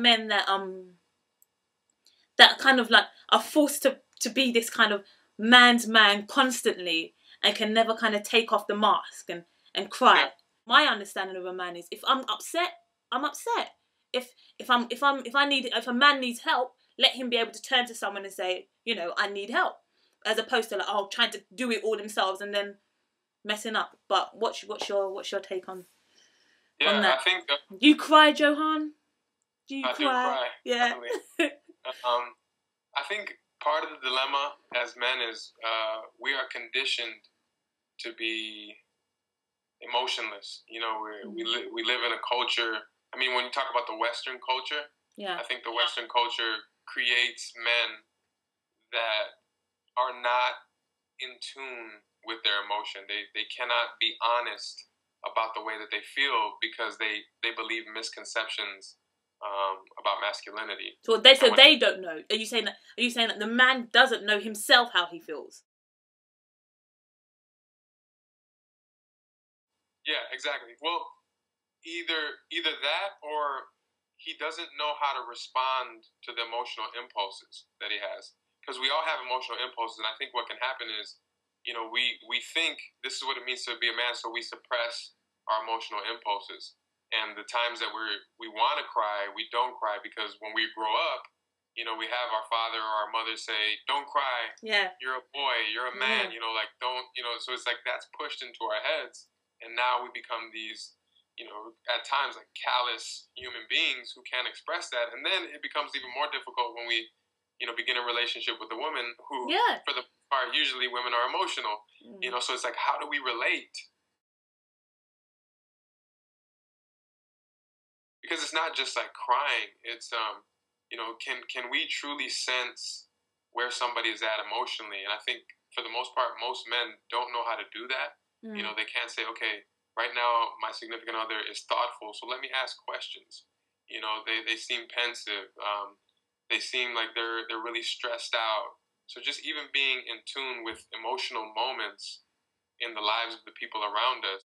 men that kind of like are forced to be this kind of man's man constantly and can never kind of take off the mask and cry. Yeah. My understanding of a man is if I'm upset, I'm upset. If a man needs help, let him be able to turn to someone and say, you know, I need help, as opposed to like, oh, trying to do it all themselves and then messing up. But what's your take on that? I think You cry, Johan? Do you I cry? do cry. Yeah. I think part of the dilemma as men is we are conditioned to be emotionless. You know, we live in a culture. I mean, when you talk about the Western culture, yeah, I think the Western culture creates men that are not in tune with their emotion. They cannot be honest about the way that they feel because they believe misconceptions about masculinity. So they don't know. Are you saying that the man doesn't know himself how he feels? Yeah, exactly. Well, either that or he doesn't know how to respond to the emotional impulses that he has. Because we all have emotional impulses, and I think what can happen is, you know, we think this is what it means to be a man, so we suppress our emotional impulses. And the times that we want to cry, we don't cry because when we grow up, you know, we have our father or our mother say, "Don't cry. Yeah, you're a boy. You're a man." You know, like don't. You know, so it's like that's pushed into our heads, and now we become these, you know, at times like callous human beings who can't express that, and then it becomes even more difficult when we, you know, begin a relationship with a woman who, for the part, usually women are emotional. You know, so it's like, how do we relate? Because it's not just like crying. It's you know, can we truly sense where somebody is at emotionally? And I think for the most part, most men don't know how to do that. You know, they can't say, okay, right now my significant other is thoughtful, so let me ask questions. You know, they seem pensive. They seem like they're really stressed out. So just even being in tune with emotional moments in the lives of the people around us.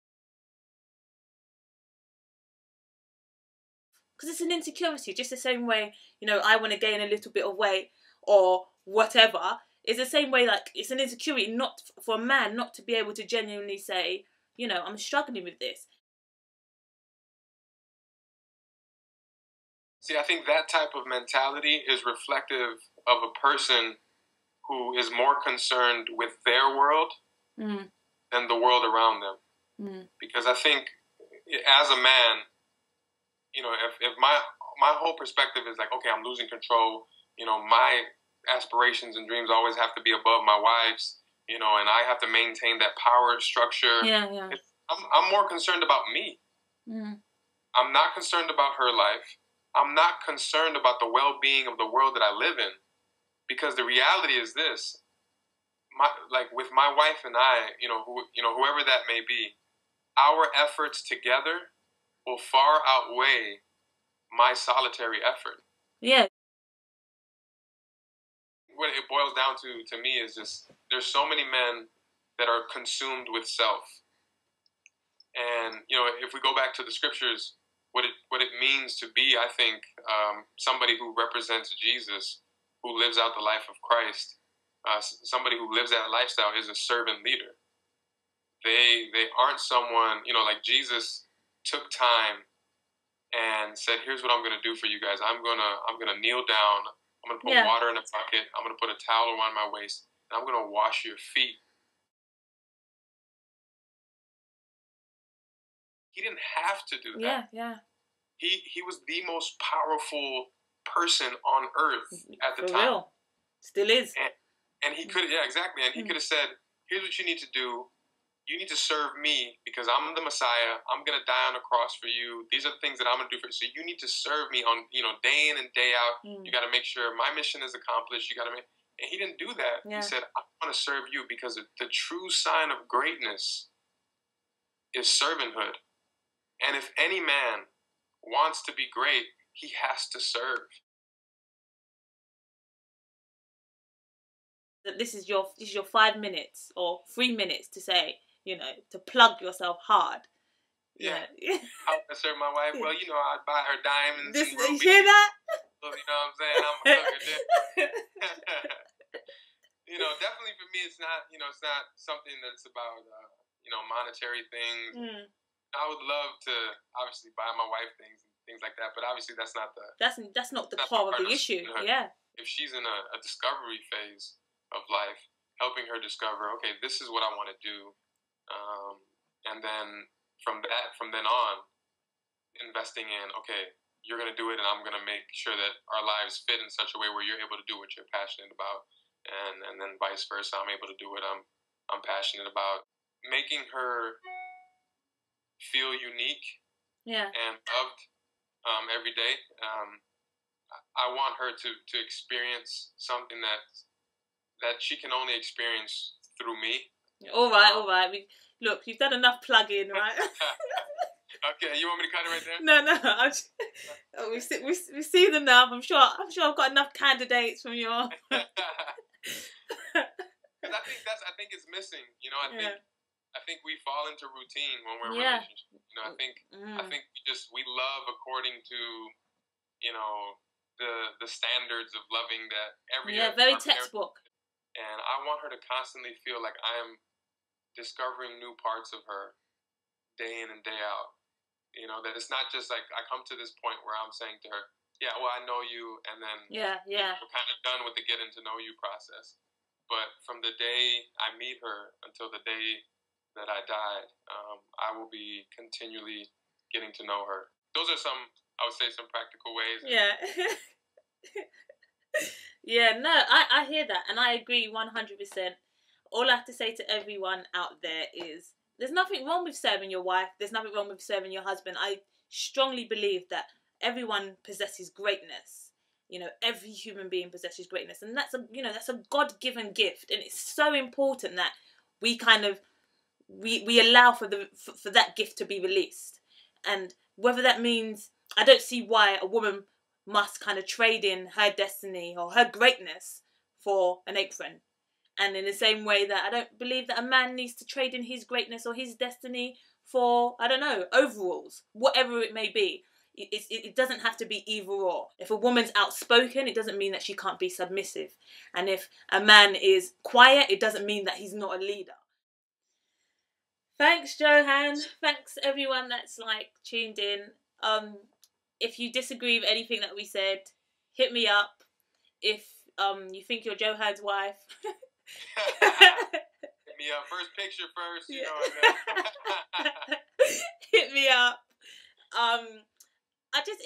Because it's an insecurity, just the same way, you know, I want to gain a little bit of weight or whatever. It's the same way, like, it's an insecurity not for a man not to be able to genuinely say, you know, I'm struggling with this. See, I think that type of mentality is reflective of a person who is more concerned with their world than the world around them. Because I think as a man, you know, if my whole perspective is like, okay, I'm losing control, you know, my aspirations and dreams always have to be above my wife's, you know, and I have to maintain that power structure. Yeah. I'm more concerned about me. I'm not concerned about her life. I'm not concerned about the well-being of the world that I live in. Because the reality is this, like with my wife and I, you know, whoever that may be, our efforts together will far outweigh my solitary effort. Yeah. What it boils down to me is just there's so many men that are consumed with self. And, you know, if we go back to the scriptures, what it means to be, I think, somebody who represents Jesus, who lives out the life of Christ, somebody who lives that lifestyle is a servant leader. They aren't someone, you know, like Jesus took time and said, here's what I'm going to do for you guys. I'm going to kneel down. I'm going to put water in a bucket. I'm going to put a towel around my waist, and I'm going to wash your feet. He didn't have to do that. Yeah. He was the most powerful person on earth at the time. Real. Still is. And he could, exactly. And he could have said, here's what you need to do. You need to serve me because I'm the Messiah. I'm going to die on a cross for you. These are the things that I'm going to do for you. So you need to serve me on, you know, day in and day out. You got to make sure my mission is accomplished. You got to make, and he didn't do that. He said, I want to serve you because the true sign of greatness is servanthood. And if any man wants to be great, he has to serve. This is your 5 minutes or 3 minutes to say, you know, to plug yourself hard. Yeah. How I serve my wife? Well, you know, I'd buy her diamonds and rubies. You hear that? You know what I'm saying? I'm a cooker. You know, definitely for me, it's not. You know, it's not something that's about you know, monetary things. I would love to obviously buy my wife things and things like that, but obviously that's not the core of the issue. You know, yeah. If she's in a discovery phase of life, helping her discover, okay, this is what I want to do, and then from then on, investing in, okay, you're gonna do it, and I'm gonna make sure that our lives fit in such a way where you're able to do what you're passionate about, and then vice versa. I'm able to do what I'm passionate about, making her feel unique, and loved every day. I want her to experience something that she can only experience through me. All right. Look, you've done enough plugging, right? Okay, you want me to cut it right there? No. We've seen enough. I'm sure I've got enough candidates from your. Because I think it's missing. You know, I think we fall into routine when we're in a relationship. You know, I think we love according to, you know, the standards of loving that very textbook. And I want her to constantly feel like I am discovering new parts of her day in and day out. You know, that it's not just like I come to this point where I'm saying to her, yeah, well, I know you, and then we're kind of done with the getting to know you process. But from the day I meet her until the day that I died, I will be continually getting to know her. Those are I would say some practical ways. Yeah. Yeah, no, I hear that, and I agree 100%. All I have to say to everyone out there is, there's nothing wrong with serving your wife. There's nothing wrong with serving your husband. I strongly believe that everyone possesses greatness. You know, every human being possesses greatness, and that's a God-given gift, and it's so important that we kind of we allow for that gift to be released. And whether that means, I don't see why a woman must kind of trade in her destiny or her greatness for an apron. And in the same way that I don't believe that a man needs to trade in his greatness or his destiny for, I don't know, overalls, whatever it may be. It doesn't have to be either or. If a woman's outspoken, it doesn't mean that she can't be submissive. And if a man is quiet, it doesn't mean that he's not a leader. Thanks, Johan. Thanks everyone that's tuned in. If you disagree with anything that we said, hit me up. If you think you're Johan's wife, hit me up. First picture first, you know. Hit me up.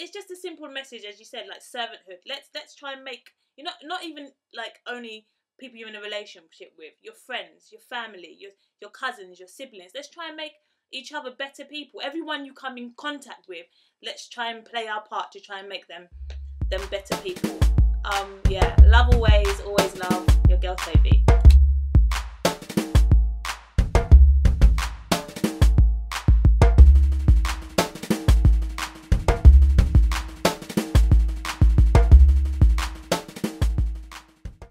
It's just a simple message, as you said, like servanthood. Let's try and make, not even only people you're in a relationship with, your friends, your family, your cousins, your siblings. Let's try and make each other better people. Everyone you come in contact with, let's try and play our part to try and make them better people. Love always love. Your girl Tobi.